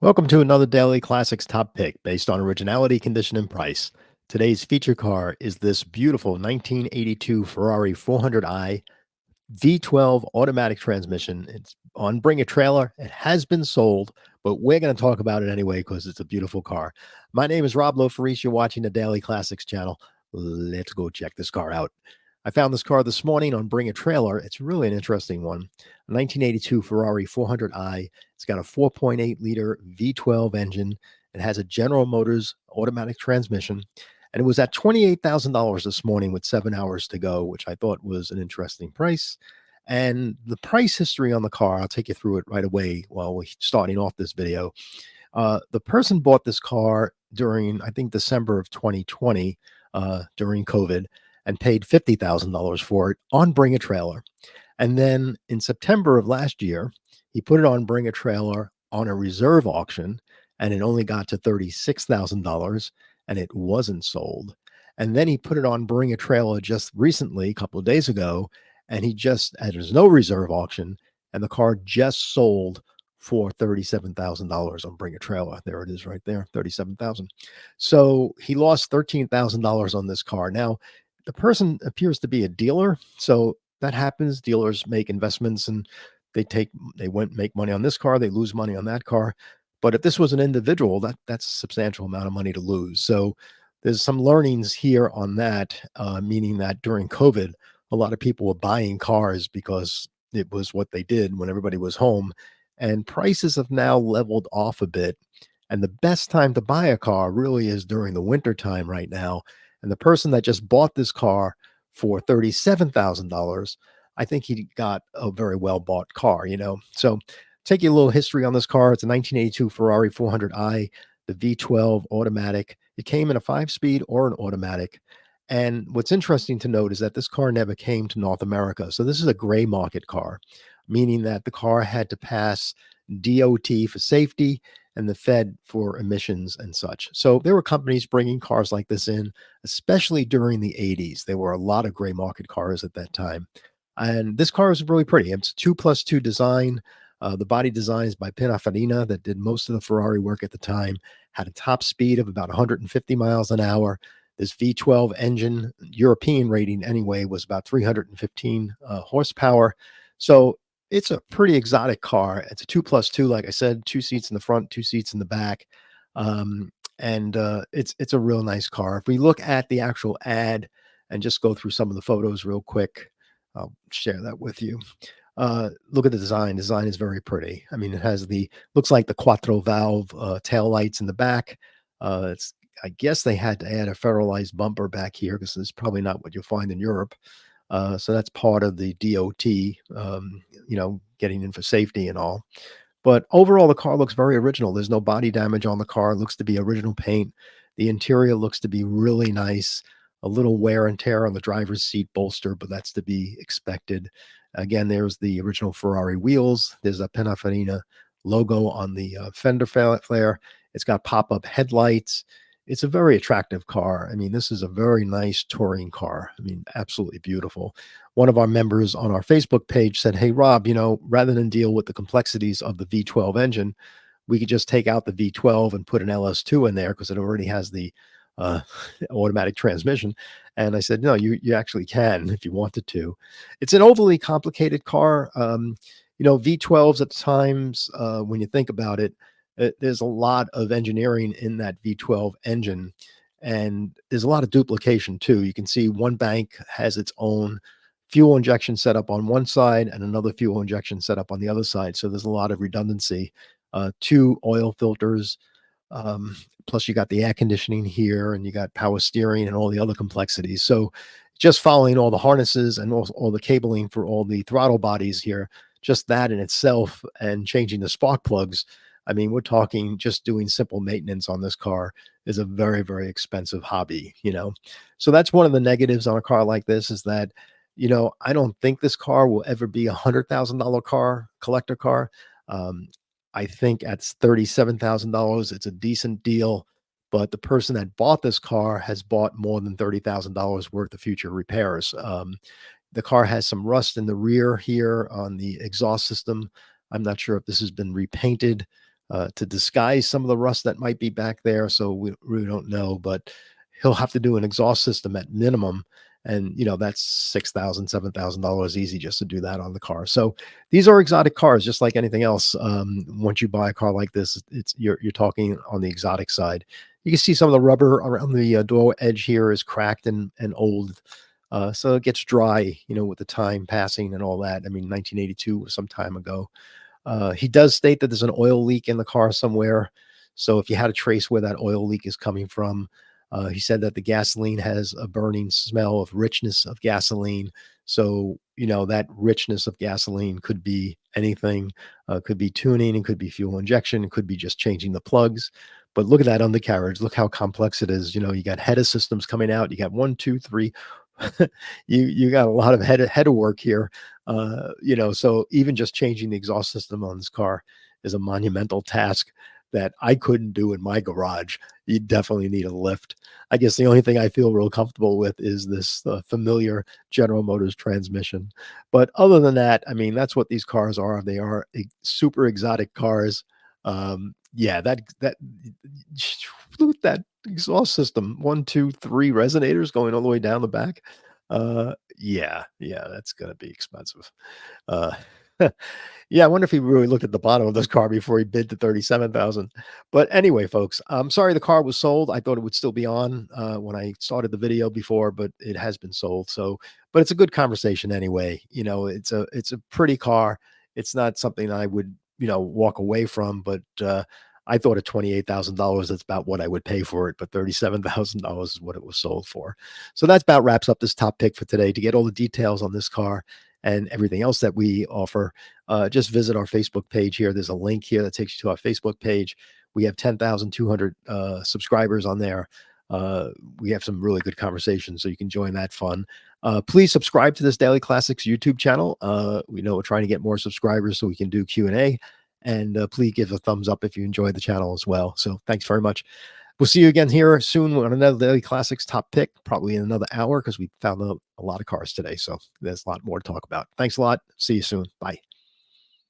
Welcome to another Daily Classics Top Pick based on originality, condition, and price. Today's feature car is this beautiful 1982 Ferrari 400i V12 automatic transmission. It's on Bring a Trailer. It has been sold, but we're going to talk about it anyway because it's a beautiful car. My name is Rob Lofaris. You're watching the Daily Classics channel. Let's go check this car out. I found this car this morning on Bring a Trailer. It's really an interesting one. A 1982 Ferrari 400i. It's got a 4.8 liter V12 engine. It has a General Motors automatic transmission. And it was at $28,000 this morning with 7 hours to go, which I thought was an interesting price. And the price history on the car, I'll take you through it right away while we're starting off this video. The person bought this car during, I think, December of 2020, during COVID, and paid $50,000 for it on Bring a Trailer. And then in September of last year, he put it on Bring a Trailer on a reserve auction, and it only got to $36,000 and it wasn't sold. And then he put it on Bring a Trailer just recently, a couple of days ago, and there's no reserve auction, and the car just sold for $37,000 on Bring a Trailer. There it is right there, 37,000. So he lost $13,000 on this car. Now, the person appears to be a dealer, so that happens. Dealers make investments and they went make money on this car, they lose money on that car. But if this was an individual, that's a substantial amount of money to lose. So there's some learnings here on that, meaning that during COVID, a lot of people were buying cars because it was what they did when everybody was home. And prices have now leveled off a bit. And the best time to buy a car really is during the winter time right now. And the person that just bought this car for $37,000, I think he got a very well bought car. So take you a little history on this car. It's a 1982 Ferrari 400i, the V12 automatic. It came in a 5-speed or an automatic. And what's interesting to note is that this car never came to North America. So this is a gray market car, meaning that the car had to pass DOT for safety and the Fed for emissions and such. So there were companies bringing cars like this in, especially during the 80s. There were a lot of gray market cars at that time. And this car is really pretty. It's a 2+2 design. The body design is by Pininfarina that did most of the Ferrari work at the time, had a top speed of about 150 miles an hour. This V12 engine, European rating anyway, was about 315 horsepower. So it's a pretty exotic car. It's a 2+2, like I said, 2 seats in the front, 2 seats in the back. And it's a real nice car. If we look at the actual ad and just go through some of the photos real quick, I'll share that with you. Look at the design. Design is very pretty. I mean, it has looks like the quattro valve tail lights in the back. I guess they had to add a ferralized bumper back here because it's probably not what you'll find in Europe. So that's part of the DOT, getting in for safety and all. But overall, the car looks very original. There's no body damage on the car. It looks to be original paint. The interior looks to be really nice. A little wear and tear on the driver's seat bolster, but that's to be expected. Again, there's the original Ferrari wheels. There's a Pininfarina logo on the fender flare. It's got pop-up headlights. It's a very attractive car. I mean, this is a very nice touring car. I mean, absolutely beautiful. One of our members on our Facebook page said, "Hey, Rob, rather than deal with the complexities of the V12 engine, we could just take out the V12 and put an LS2 in there because it already has the uh, automatic transmission." And I said, "No, you actually can if you wanted to." It's an overly complicated car. V12s at times, when you think about it, there's a lot of engineering in that V12 engine, and there's a lot of duplication too. You can see one bank has its own fuel injection setup on one side and another fuel injection setup on the other side. So there's a lot of redundancy. 2 oil filters, plus you got the air conditioning here, and you got power steering and all the other complexities. So just following all the harnesses and all the cabling for all the throttle bodies here, just that in itself, and changing the spark plugs. I mean, we're talking just doing simple maintenance on this car is a very, very expensive hobby. So that's one of the negatives on a car like this is that, I don't think this car will ever be $100,000 collector car. Um, I think at $37,000, it's a decent deal. But the person that bought this car has bought more than $30,000 worth of future repairs. The car has some rust in the rear here on the exhaust system. I'm not sure if this has been repainted. to disguise some of the rust that might be back there. So we really don't know, but he'll have to do an exhaust system at minimum. And that's $6,000, $7,000 easy just to do that on the car. So these are exotic cars, just like anything else. Once you buy a car like this, you're talking on the exotic side. You can see some of the rubber around the door edge here is cracked and old. So it gets dry, with the time passing and all that. I mean, 1982 was some time ago. He does state that there's an oil leak in the car somewhere. So if you had to trace where that oil leak is coming from, he said that the gasoline has a burning smell of richness of gasoline. So, that richness of gasoline could be anything, could be tuning, it could be fuel injection, it could be just changing the plugs. But look at that undercarriage. Look how complex it is. You got header systems coming out. You got one, two, three. You got a lot of header work here. So even just changing the exhaust system on this car is a monumental task that I couldn't do in my garage. You definitely need a lift. I guess the only thing I feel real comfortable with is this familiar General Motors transmission. But other than that, I mean, that's what these cars are. They are super exotic cars. Yeah, that exhaust system, one, two, three resonators going all the way down the back. Yeah, that's gonna be expensive. Uh, yeah, I wonder if he really looked at the bottom of this car before he bid to 37,000. But anyway, folks, I'm sorry the car was sold. I thought it would still be on when I started the video before, but it has been sold. So, but it's a good conversation anyway. It's a pretty car. It's not something I would walk away from, but I thought at $28,000, that's about what I would pay for it, but $37,000 is what it was sold for. So that's about wraps up this top pick for today. To get all the details on this car and everything else that we offer, just visit our Facebook page here. There's a link here that takes you to our Facebook page. We have 10,200 subscribers on there. We have some really good conversations, so you can join that fun. Please subscribe to this Daily Classics YouTube channel. We know we're trying to get more subscribers so we can do Q&A. And please give a thumbs up if you enjoyed the channel as well. So thanks very much. We'll see you again here soon on another Daily Classics top pick, probably in another hour because we found a lot of cars today. So there's a lot more to talk about. Thanks a lot. See you soon. Bye.